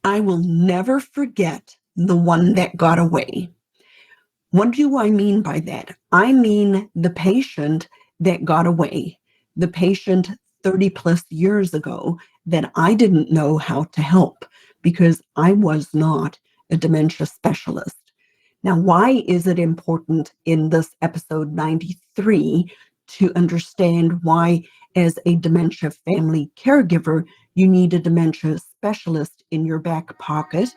I will never forget the one that got away. What do I mean by that? I mean the patient that got away, the patient 30 plus years ago that I didn't know how to help because I was not a dementia specialist. Now, why is it important in this episode 93 to understand why, as a dementia family caregiver, you need a dementia specialist in your back pocket?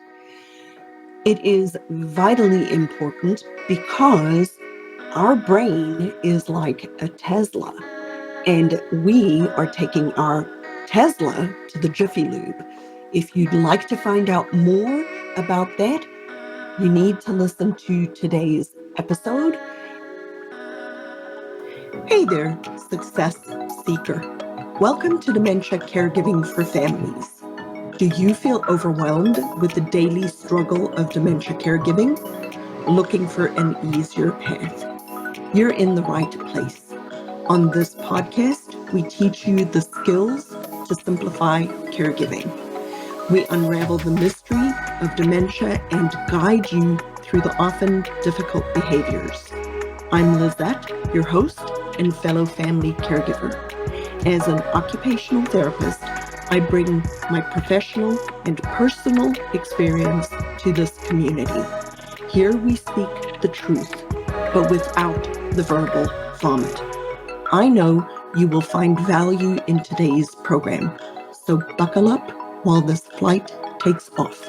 It is vitally important because our brain is like a Tesla, and we are taking our Tesla to the Jiffy Lube. If you'd like to find out more about that, you need to listen to today's episode. Hey there, success seeker. Welcome to Dementia Caregiving for Families. Do you feel overwhelmed with the daily struggle of dementia caregiving? Looking for an easier path? You're in the right place. On this podcast, we teach you the skills to simplify caregiving. We unravel the mystery of dementia and guide you through the often difficult behaviors. I'm Lizette, your host and fellow family caregiver. As an occupational therapist, I bring my professional and personal experience to this community. Here we speak the truth, but without the verbal vomit. I know you will find value in today's program, so buckle up while this flight takes off.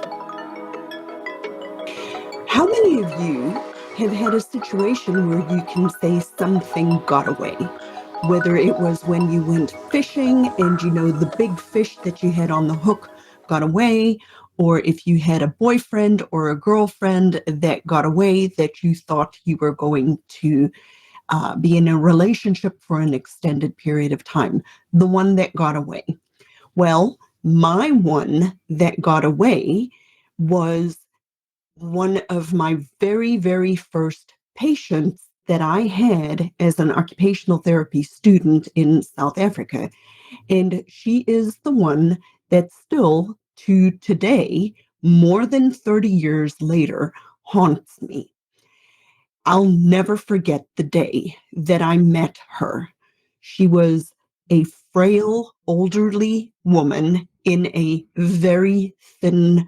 How many of you have had a situation where you can say something got away? Whether it was when you went fishing and the big fish that you had on the hook got away, or if you had a boyfriend or a girlfriend that got away that you thought you were going to be in a relationship for an extended period of time, the one that got away. Well, my one that got away was one of my very, very first patients that I had as an occupational therapy student in South Africa. And she is the one that still, to today, more than 30 years later, haunts me. I'll never forget the day that I met her. She was a frail, elderly woman in a very thin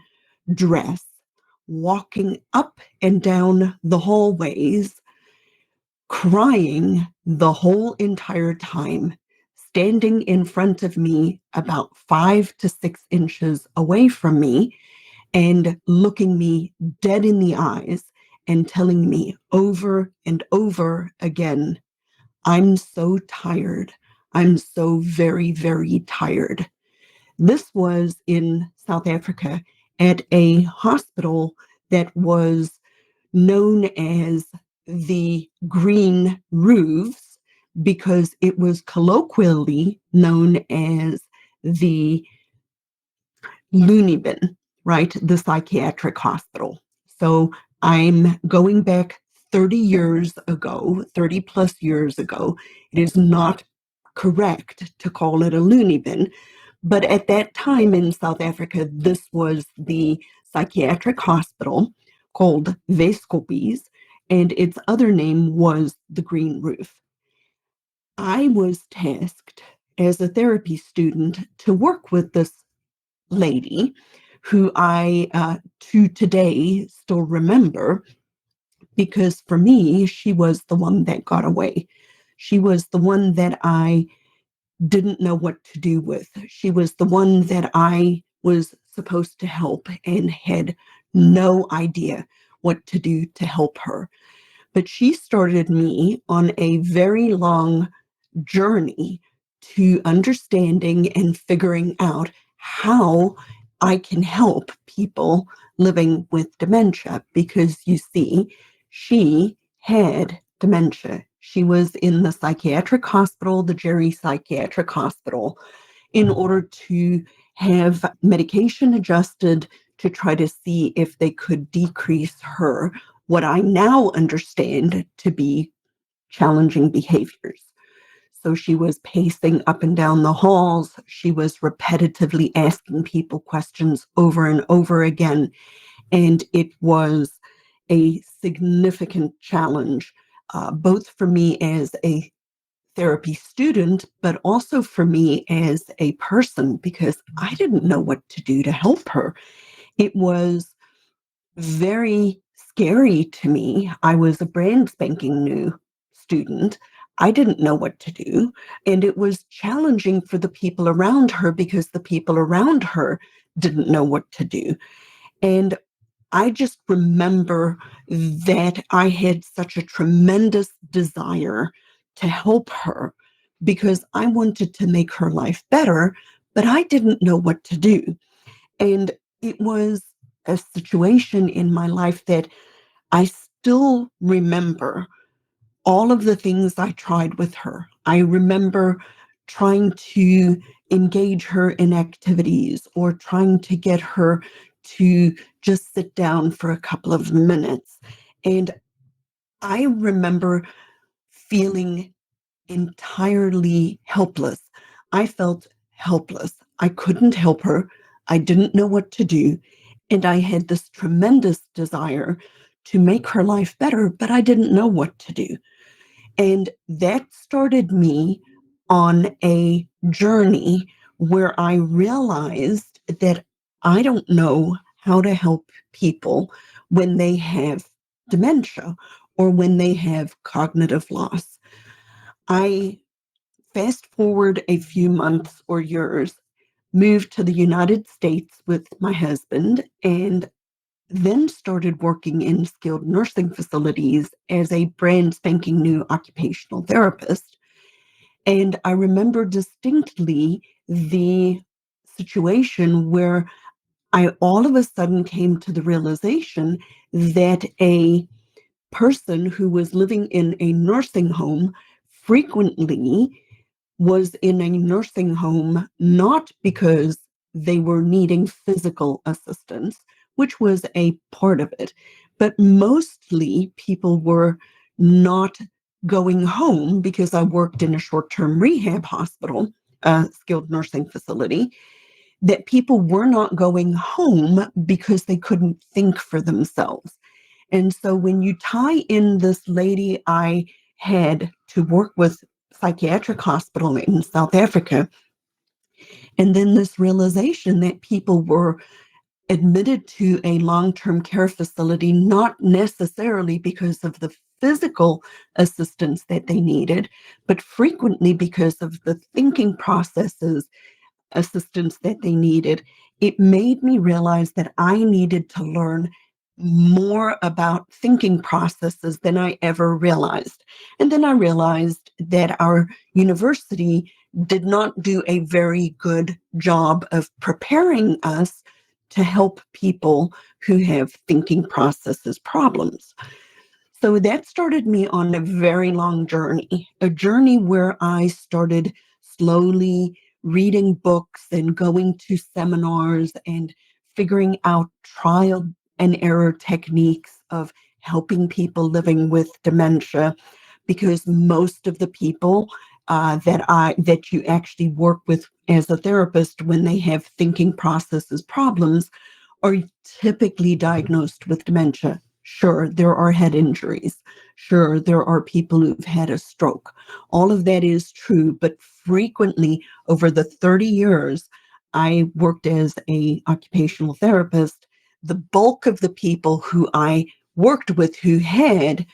dress, walking up and down the hallways, crying the whole entire time, standing in front of me about 5 to 6 inches away from me and looking me dead in the eyes and telling me over and over again, I'm so tired. I'm so very, very tired. This was in South Africa at a hospital that was known as the Green Roofs because it was colloquially known as the loony bin, right? The psychiatric hospital. So I'm going back 30 plus years ago. It is not correct to call it a loony bin. But at that time in South Africa, this was the psychiatric hospital called Weeskoppies, and its other name was the Green Roof. I was tasked as a therapy student to work with this lady who I, to today, still remember, because for me, she was the one that got away. She was the one that I didn't know what to do with. She was the one that I was supposed to help and had no idea what to do to help her. But she started me on a very long journey to understanding and figuring out how I can help people living with dementia, because you see, she had dementia. She was in the psychiatric hospital, the Jerry Psychiatric Hospital, in order to have medication adjusted to try to see if they could decrease her, what I now understand to be challenging behaviors. So she was pacing up and down the halls. She was repetitively asking people questions over and over again. And it was a significant challenge, both for me as a therapy student, but also for me as a person, because I didn't know what to do to help her. It was very scary to me. I was a brand spanking new student. I didn't know what to do. And it was challenging for the people around her because the people around her didn't know what to do. And I just remember that I had such a tremendous desire to help her because I wanted to make her life better, but I didn't know what to do. And it was a situation in my life that I still remember all of the things I tried with her. I remember trying to engage her in activities or trying to get her to just sit down for a couple of minutes. And I remember feeling entirely helpless. I felt helpless. I couldn't help her. I didn't know what to do. And I had this tremendous desire to make her life better, but I didn't know what to do. And that started me on a journey where I realized that I don't know how to help people when they have dementia or when they have cognitive loss. I fast forward a few months or years, moved to the United States with my husband, and then started working in skilled nursing facilities as a brand spanking new occupational therapist. And I remember distinctly the situation where I all of a sudden came to the realization that a person who was living in a nursing home frequently was in a nursing home not because they were needing physical assistance, which was a part of it, but mostly people were not going home because I worked in a short-term rehab hospital, a skilled nursing facility, that people were not going home because they couldn't think for themselves. And so when you tie in this lady I had to work with psychiatric hospital in South Africa, and then this realization that people were admitted to a long-term care facility, not necessarily because of the physical assistance that they needed, but frequently because of the thinking processes assistance that they needed, it made me realize that I needed to learn more about thinking processes than I ever realized. And then I realized that our university did not do a very good job of preparing us to help people who have thinking processes problems. So that started me on a very long journey, a journey where I started slowly reading books and going to seminars and figuring out trial and error techniques of helping people living with dementia, because most of the people that you actually work with as a therapist when they have thinking processes problems are typically diagnosed with dementia. Sure, there are head injuries. Sure, there are people who've had a stroke. All of that is true, but frequently over the 30 years I worked as a occupational therapist, the bulk of the people who I worked with who had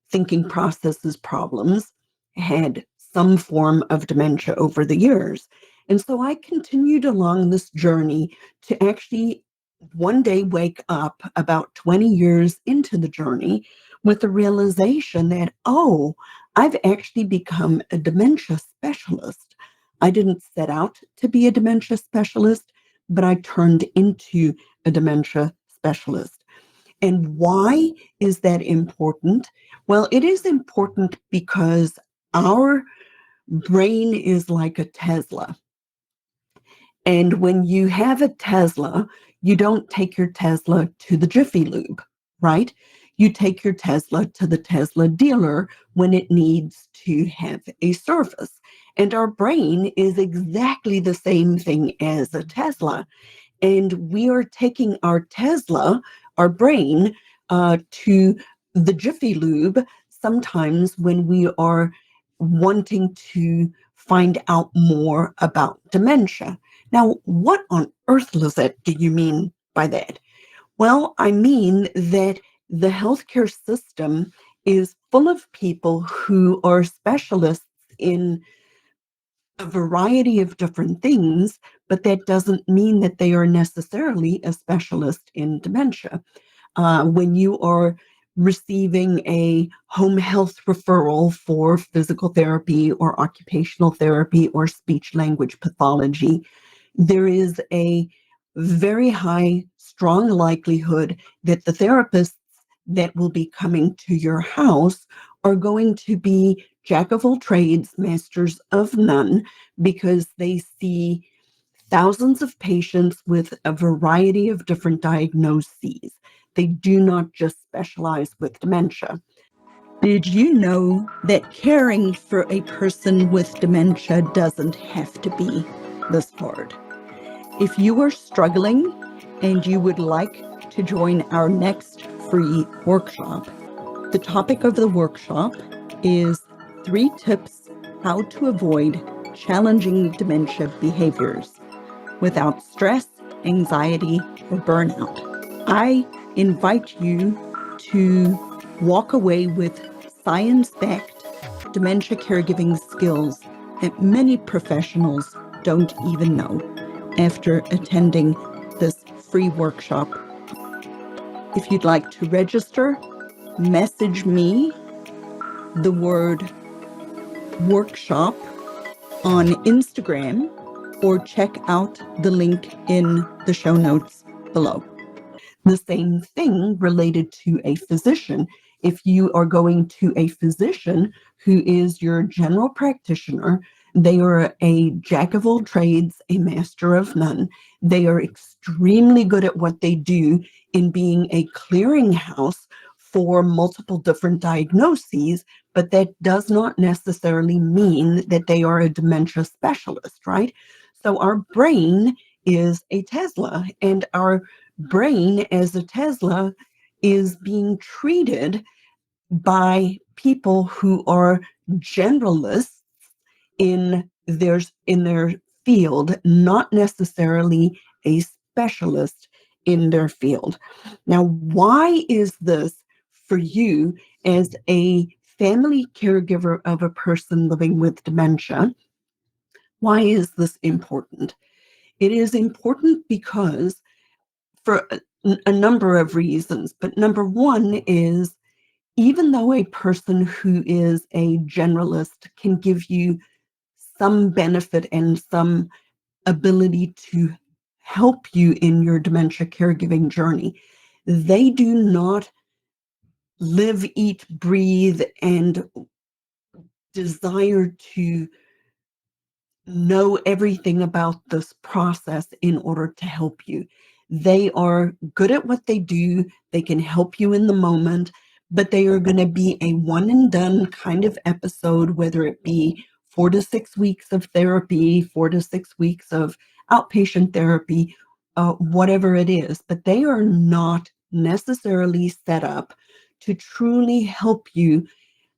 thinking processes problems had some form of dementia over the years. And so I continued along this journey to actually one day wake up about 20 years into the journey with the realization that, oh, I've actually become a dementia specialist. I didn't set out to be a dementia specialist, but I turned into a dementia specialist. And why is that important? Well, it is important because our brain is like a Tesla. And when you have a Tesla, you don't take your Tesla to the Jiffy Lube, right? You take your Tesla to the Tesla dealer when it needs to have a service. And our brain is exactly the same thing as a Tesla. And we are taking our Tesla, our brain, to the Jiffy Lube sometimes when we are wanting to find out more about dementia. Now, what on earth, Lizette, do you mean by that? Well, I mean that the healthcare system is full of people who are specialists in a variety of different things, but that doesn't mean that they are necessarily a specialist in dementia. When you are receiving a home health referral for physical therapy or occupational therapy or speech language pathology, there is a very high, strong likelihood that the therapists that will be coming to your house are going to be jack of all trades, masters of none, because they see thousands of patients with a variety of different diagnoses. They do not just specialize with dementia. Did you know that caring for a person with dementia doesn't have to be this hard? If you are struggling and you would like to join our next free workshop, the topic of the workshop is 3 tips how to avoid challenging dementia behaviors without stress, anxiety, or burnout. I invite you to walk away with science-backed dementia caregiving skills that many professionals don't even know after attending this free workshop. If you'd like to register, message me the word workshop on Instagram or check out the link in the show notes below. The same thing related to a physician. If you are going to a physician who is your general practitioner, they are a jack of all trades, a master of none. They are extremely good at what they do in being a clearinghouse for multiple different diagnoses, but that does not necessarily mean that they are a dementia specialist, right? So our brain is a Tesla, and our brain as a Tesla is being treated by people who are generalists in their field, not necessarily a specialist in their field. Now, why is this for you as a family caregiver of a person living with dementia? Why is this important? It is important because for a number of reasons, but number one is even though a person who is a generalist can give you some benefit and some ability to help you in your dementia caregiving journey, they do not live, eat, breathe, and desire to know everything about this process in order to help you. They are good at what they do. They can help you in the moment, but they are going to be a one and done kind of episode, whether it be 4 to 6 weeks of therapy, 4 to 6 weeks of outpatient therapy, whatever it is. But they are not necessarily set up to truly help you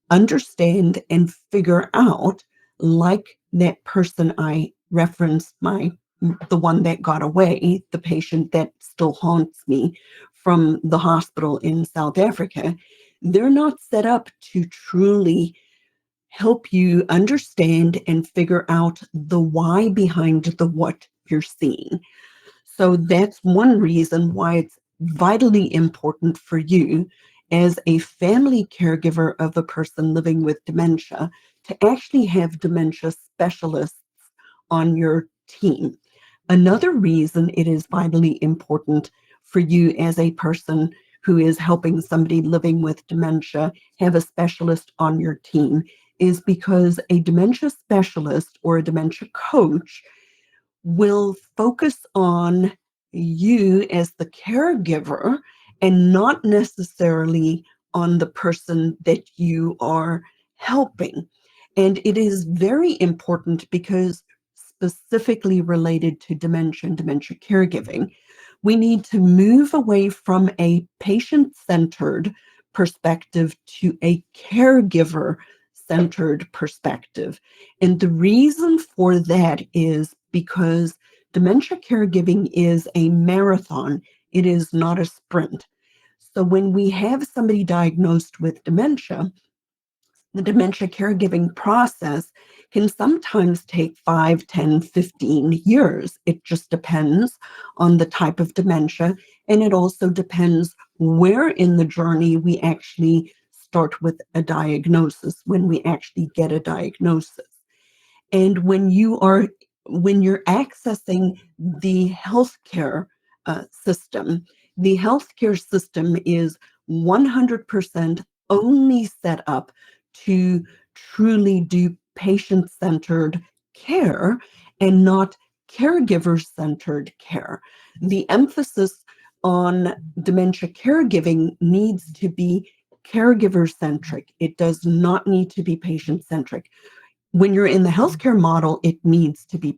understand and figure out, like that person I referenced, the one that got away, the patient that still haunts me from the hospital in South Africa. They're not set up to truly help you understand and figure out the why behind the what you're seeing. So that's one reason why it's vitally important for you as a family caregiver of a person living with dementia to actually have dementia specialists on your team. Another reason it is vitally important for you as a person who is helping somebody living with dementia have a specialist on your team is because a dementia specialist or a dementia coach will focus on you as the caregiver and not necessarily on the person that you are helping. And it is very important because specifically related to dementia and dementia caregiving, we need to move away from a patient-centered perspective to a caregiver-centered perspective. And the reason for that is because dementia caregiving is a marathon. It is not a sprint. So when we have somebody diagnosed with dementia, the dementia caregiving process can sometimes take 5, 10, 15 years. It just depends on the type of dementia, and it also depends where in the journey we actually start with a diagnosis, when we actually get a diagnosis. And when you're accessing the healthcare the healthcare system is 100% only set up to truly do patient-centered care and not caregiver-centered care. The emphasis on dementia caregiving needs to be caregiver-centric. It does not need to be patient-centric. When you're in the healthcare model, it needs to be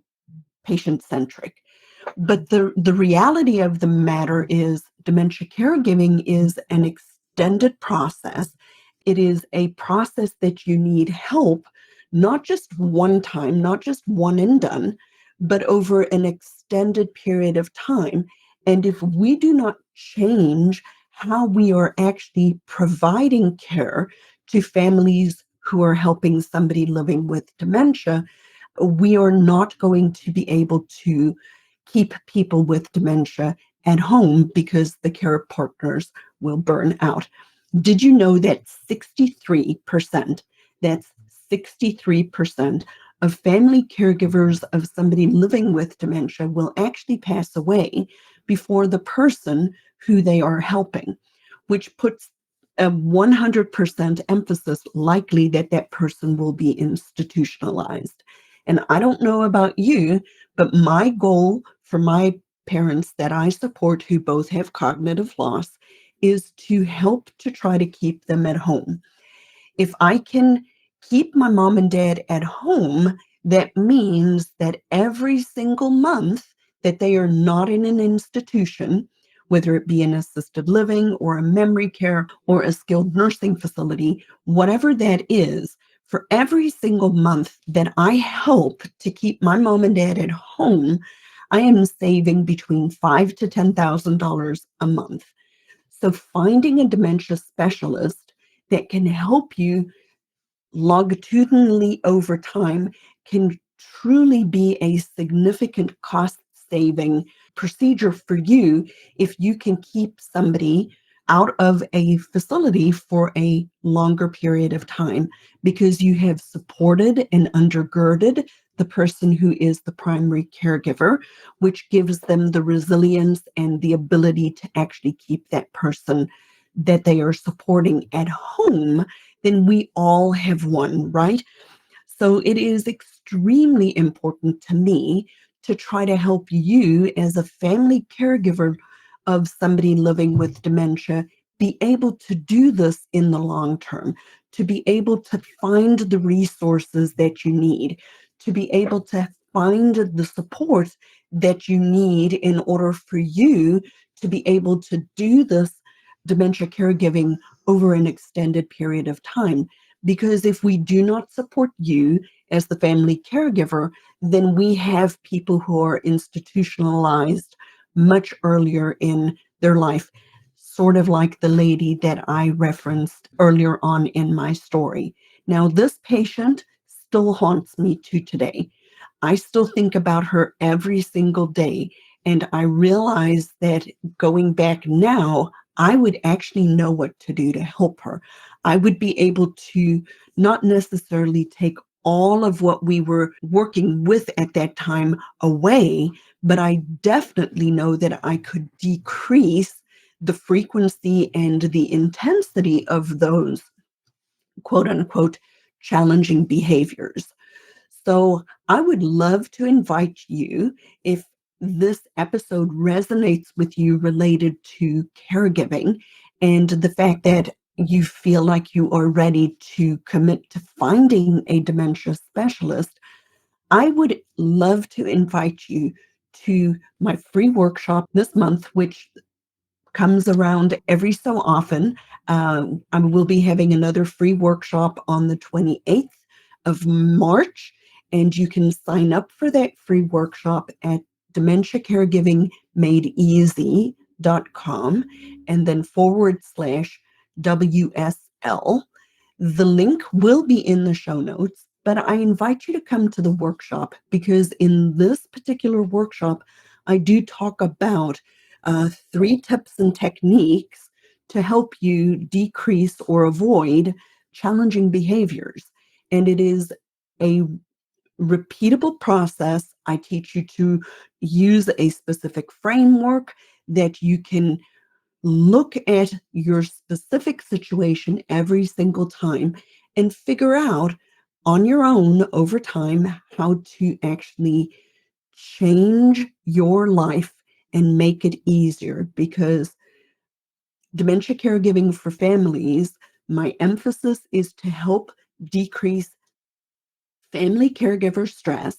patient-centric. But the reality of the matter is dementia caregiving is an extended process. It is a process that you need help, not just one time, not just one and done, but over an extended period of time. And if we do not change how we are actually providing care to families who are helping somebody living with dementia, we are not going to be able to keep people with dementia at home because the care partners will burn out. Did you know that 63%, that's 63% of family caregivers of somebody living with dementia will actually pass away before the person who they are helping, which puts a 100% emphasis likely that that person will be institutionalized. And I don't know about you, but my goal for my parents that I support who both have cognitive loss is to help to try to keep them at home. If I can keep my mom and dad at home, that means that every single month that they are not in an institution, whether it be an assisted living or a memory care or a skilled nursing facility, whatever that is, for every single month that I help to keep my mom and dad at home, I am saving between $5,000 to $10,000 a month. So finding a dementia specialist that can help you longitudinally over time can truly be a significant cost-saving procedure for you if you can keep somebody out of a facility for a longer period of time because you have supported and undergirded the person who is the primary caregiver, which gives them the resilience and the ability to actually keep that person that they are supporting at home. Then we all have won, right? So it is extremely important to me to try to help you as a family caregiver of somebody living with dementia be able to do this in the long term, to be able to find the resources that you need, to be able to find the support that you need in order for you to be able to do this dementia caregiving over an extended period of time. Because if we do not support you as the family caregiver, then we have people who are institutionalized much earlier in their life, sort of like the lady that I referenced earlier on in my story. Now, this patient still haunts me to today. I still think about her every single day, and I realize that going back now, I would actually know what to do to help her. I would be able to not necessarily take all of what we were working with at that time away, but I definitely know that I could decrease the frequency and the intensity of those quote unquote challenging behaviors. So I would love to invite you, if this episode resonates with you related to caregiving and the fact that you feel like you are ready to commit to finding a dementia specialist, I would love to invite you to my free workshop this month, which comes around every so often. I will be having another free workshop on the 28th of March, and you can sign up for that free workshop at dementiacaregivingmadeeasy.com and then /WSL. The link will be in the show notes, but I invite you to come to the workshop because in this particular workshop, I do talk about 3 tips and techniques to help you decrease or avoid challenging behaviors. And it is a repeatable process. I teach you to use a specific framework that you can look at your specific situation every single time and figure out on your own over time how to actually change your life and make it easier. Because dementia caregiving for families, my emphasis is to help decrease family caregiver stress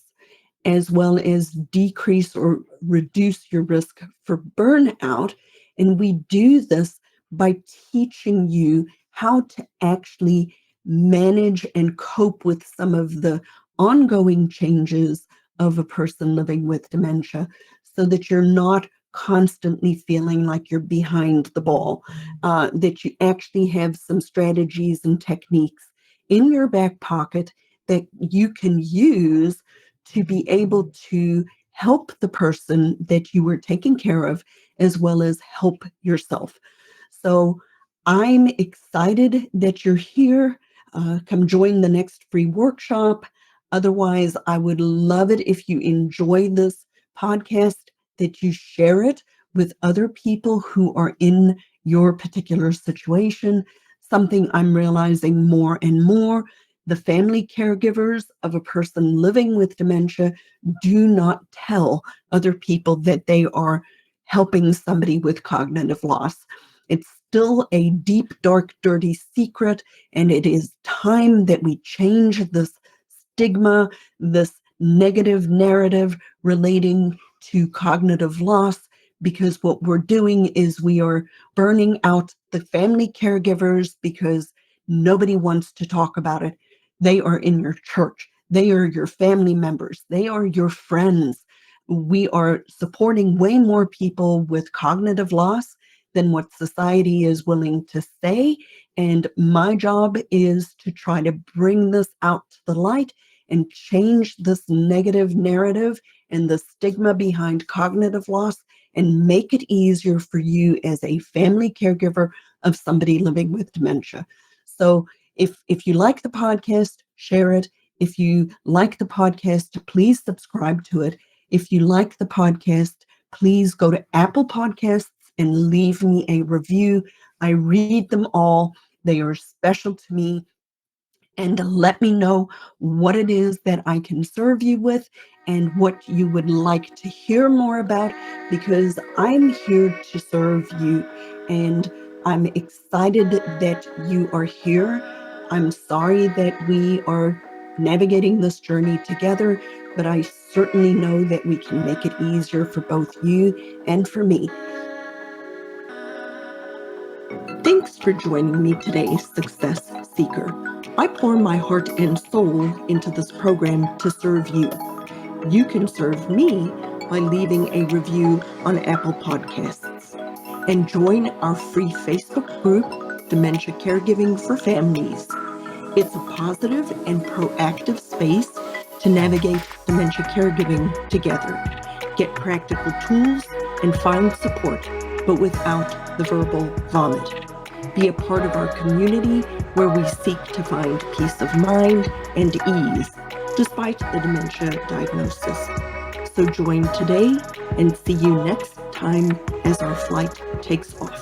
as well as decrease or reduce your risk for burnout. And we do this by teaching you how to actually manage and cope with some of the ongoing changes of a person living with dementia so that you're not constantly feeling like you're behind the ball, that you actually have some strategies and techniques in your back pocket that you can use to be able to help the person that you were taking care of, as well as help yourself. So I'm excited that you're here. Come join the next free workshop. Otherwise, I would love it if you enjoy this podcast, that you share it with other people who are in your particular situation. Something I'm realizing more and more, the family caregivers of a person living with dementia do not tell other people that they are helping somebody with cognitive loss. It's still a deep, dark, dirty secret, and it is time that we change this stigma, this negative narrative relating to cognitive loss, because what we're doing is we are burning out the family caregivers because nobody wants to talk about it. They are in your church. They are your family members. They are your friends. We are supporting way more people with cognitive loss than what society is willing to say. And my job is to try to bring this out to the light and change this negative narrative and the stigma behind cognitive loss and make it easier for you as a family caregiver of somebody living with dementia. So if you like the podcast, share it. If you like the podcast, please subscribe to it. If you like the podcast, please go to Apple Podcasts and leave me a review. I read them all. They are special to me. And let me know what it is that I can serve you with and what you would like to hear more about, because I'm here to serve you. And I'm excited that you are here. I'm sorry that we are navigating this journey together, but I certainly know that we can make it easier for both you and for me. Thanks for joining me today, Success Seeker. I pour my heart and soul into this program to serve you. You can serve me by leaving a review on Apple Podcasts and join our free Facebook group, Dementia Caregiving for Families. It's a positive and proactive space to navigate dementia caregiving together. Get practical tools and find support, but without the verbal vomit. Be a part of our community where we seek to find peace of mind and ease despite the dementia diagnosis. So join today and see you next time as our flight takes off.